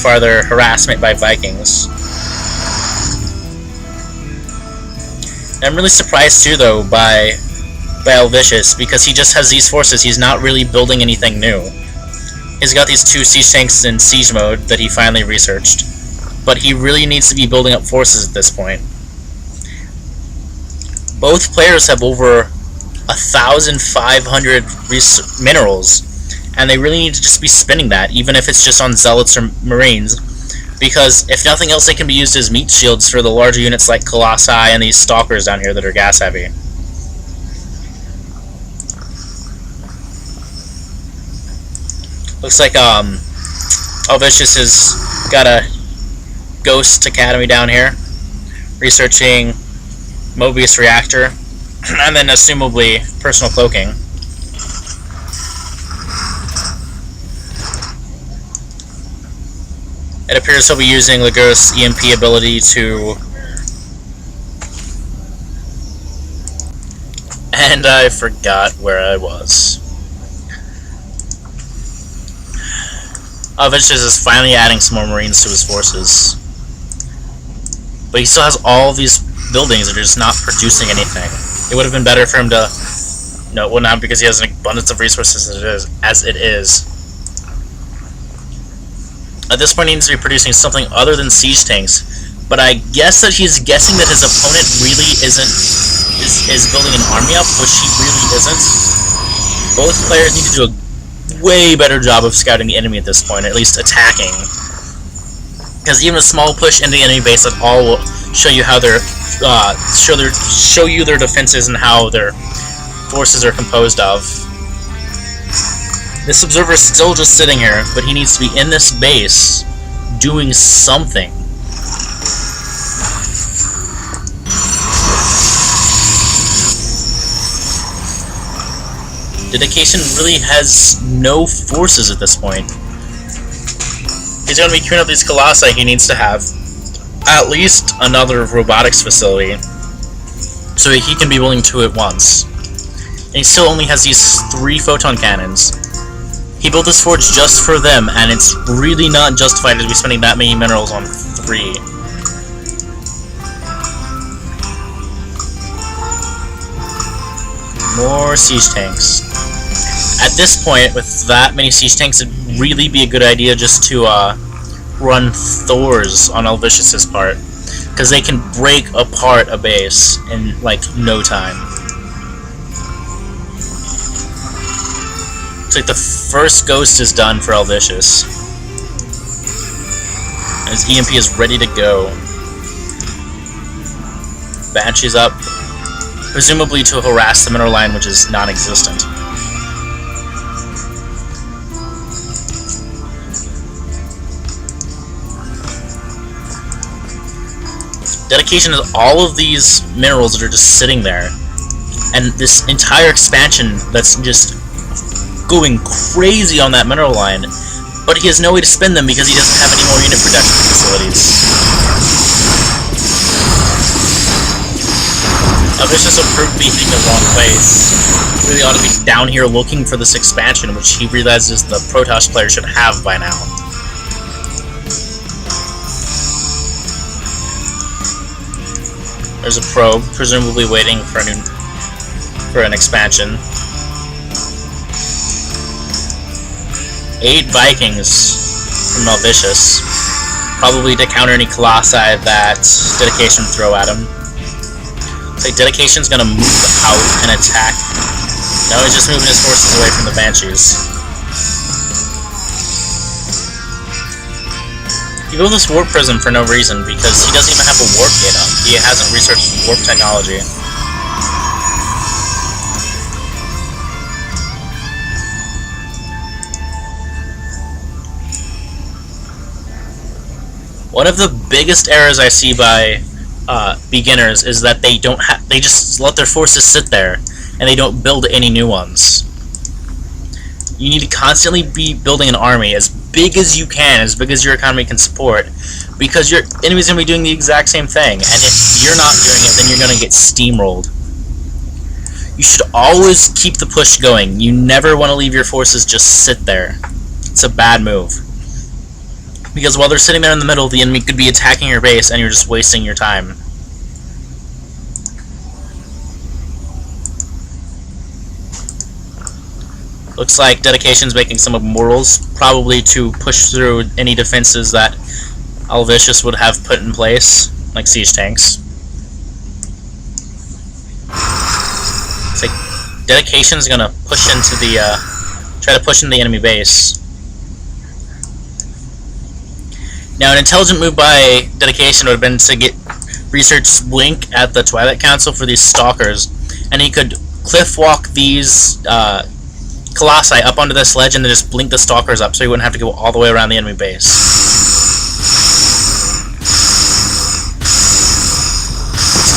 farther harassment by Vikings. And I'm really surprised too, though, by AlVicious, because he just has these forces. He's not really building anything new. He's got these 2 siege tanks in siege mode that he finally researched, but he really needs to be building up forces at this point. Both players have over 1,500 minerals, and they really need to just be spending that, even if it's just on zealots or marines, because if nothing else, they can be used as meat shields for the larger units like Colossi and these stalkers down here that are gas heavy. Looks like AlVicious has got a Ghost Academy down here, researching Mobius Reactor, and then assumably personal cloaking. It appears he'll be using Lagos' EMP ability to... And I forgot where I was. AlVicious is finally adding some more Marines to his forces. But he still has all these buildings that are just not producing anything. It would have been better for him to... No, well, not because he has an abundance of resources as it is. At this point, he needs to be producing something other than siege tanks. But I guess that he's guessing that his opponent really is building an army up, which he really isn't. Both players need to do a way better job of scouting the enemy at this point, or at least attacking. Because even a small push into the enemy base at all will show you how their show you their defenses and how their forces are composed of. This observer is still just sitting here, but he needs to be in this base doing something. Dedication really has no forces at this point. He's going to be queuing up these Colossi. He needs to have at least another robotics facility so he can be willing to at once. And he still only has these 3 photon cannons. He built this forge just for them, and it's really not justified to be spending that many minerals on 3. More siege tanks. At this point, with that many siege tanks, it'd really be a good idea just to run Thors on AlVicious' part, because they can break apart a base in like no time. Looks like the first ghost is done for AlVicious. His EMP is ready to go. Banshee's up, presumably to harass the mineral line, which is non-existent. Dedication is all of these minerals that are just sitting there, and this entire expansion that's just going crazy on that mineral line, but he has no way to spend them because he doesn't have any more unit production facilities. AlVicious will prove to be hitting the wrong place. He really ought to be down here looking for this expansion, which he realizes the Protoss player should have by now. There's a probe, presumably waiting for an expansion. 8 Vikings from AlVicious, probably to counter any Colossi that Dedication throw at him. Looks like Dedication's gonna move out and attack. No, he's just moving his forces away from the Banshees. He built this warp prism for no reason, because he doesn't even have a warp gate up. He hasn't researched warp technology. One of the biggest errors I see by beginners is that they just let their forces sit there, and they don't build any new ones. You need to constantly be building an army as big as you can, as big as your economy can support, because your enemy's going to be doing the exact same thing, and if you're not doing it, then you're going to get steamrolled. You should always keep the push going. You never want to leave your forces just sit there. It's a bad move. Because while they're sitting there in the middle, the enemy could be attacking your base, and you're just wasting your time. Looks like Dedication's making some Immortals, probably to push through any defenses that AlVicious would have put in place, like siege tanks. It's like Dedication's gonna push into the, try to push into the enemy base. Now, an intelligent move by Dedication would have been to get research Blink at the Twilight Council for these Stalkers, and he could cliff walk these, Colossi up onto this ledge and then just blink the Stalkers up so he wouldn't have to go all the way around the enemy base.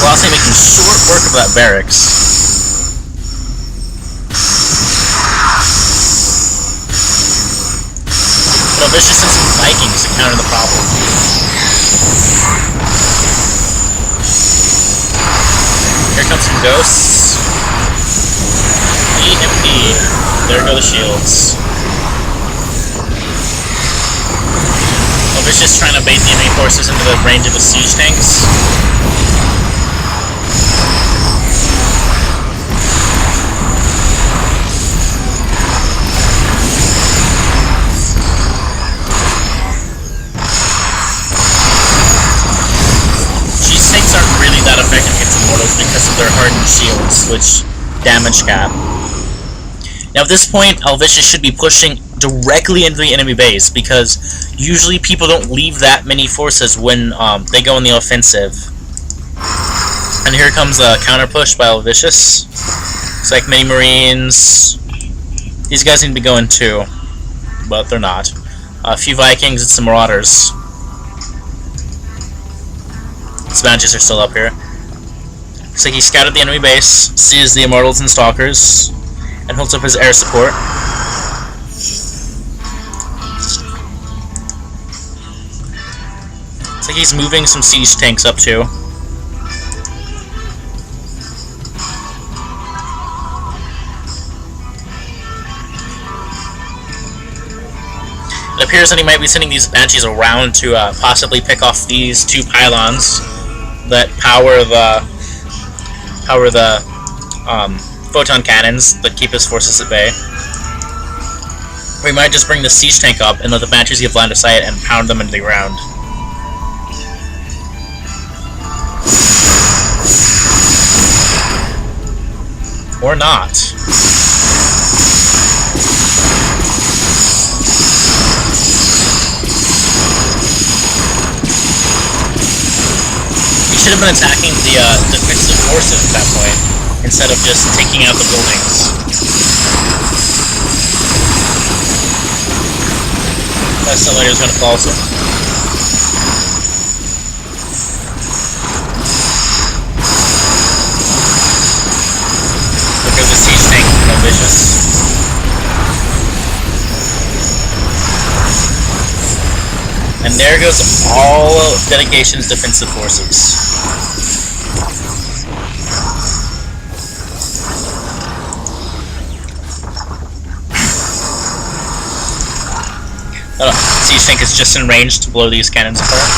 Colossi making short work of that barracks. But AlVicious sent some Vikings to counter the problem. Here comes some Ghosts. EMP. There go the shields. AlVicious trying to bait the enemy forces into the range of the siege tanks. Siege tanks aren't really that effective against Immortals because of their hardened shields, which damage cap. Now at this point, AlVicious should be pushing directly into the enemy base, because usually people don't leave that many forces when they go on the offensive. And here comes a counter push by AlVicious. It's like many Marines. These guys need to be going too, but they're not. A few Vikings and some Marauders. Savages are still up here. Looks like he scouted the enemy base, sees the Immortals and Stalkers, and holds up his air support. Looks like he's moving some siege tanks up too. It appears that he might be sending these Banshees around to possibly pick off these two pylons that power the photon cannons that keep his forces at bay. Or he might just bring the siege tank up and let the Banshees give line of sight and pound them into the ground. Or not. He should have been attacking the defensive forces at that point, instead of just taking out the buildings. That simulator is going to fall soon. Look at the siege tank, AlVicious. And there goes all of Dedication's defensive forces. Siege tank is just in range to blow these cannons apart.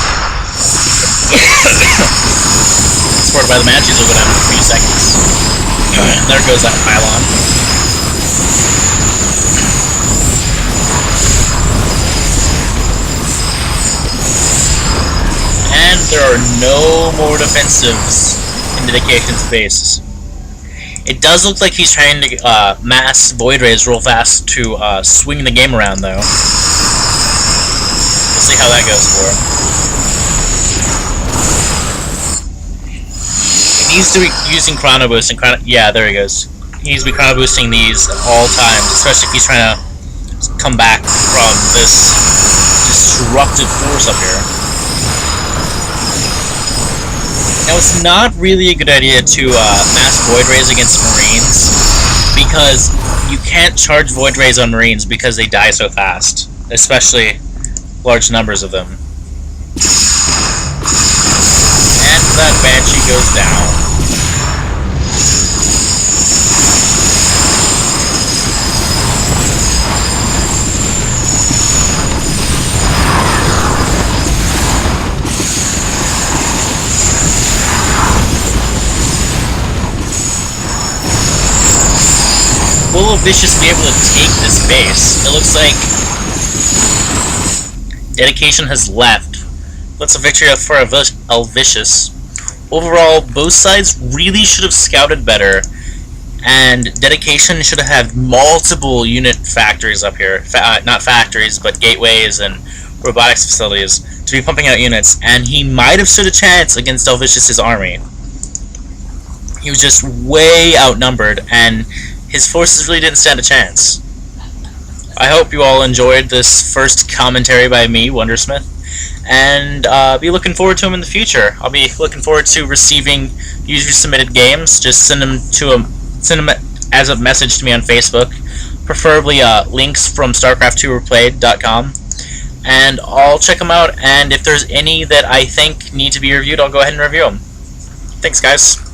Supported by the Banshees will go down in a few seconds. There goes that pylon. And there are no more defensives in Dedication's base. It does look like he's trying to mass Void Rays real fast to swing the game around, though. We'll see how that goes for him. He needs to be using Chrono Boost and yeah, there he goes. He needs to be Chrono Boosting these at all times, especially if he's trying to come back from this disruptive force up here. Now, it's not really a good idea to mass Void Rays against Marines, because you can't charge Void Rays on Marines because they die so fast, especially large numbers of them. And that Banshee goes down. will AlVicious be able to take this base? It looks like Dedication has left. That's a victory for AlVicious. Overall, both sides really should have scouted better, and Dedication should have had multiple unit factories up here. Not factories, but gateways and robotics facilities to be pumping out units, and he might have stood a chance against AlVicious' army. He was just way outnumbered, and his forces really didn't stand a chance. I hope you all enjoyed this first commentary by me, Wondersmith, and be looking forward to them in the future. I'll be looking forward to receiving user-submitted games. Just send them as a message to me on Facebook, preferably links from StarCraft2replayed.com, and I'll check them out, and if there's any that I think need to be reviewed, I'll go ahead and review them. Thanks, guys.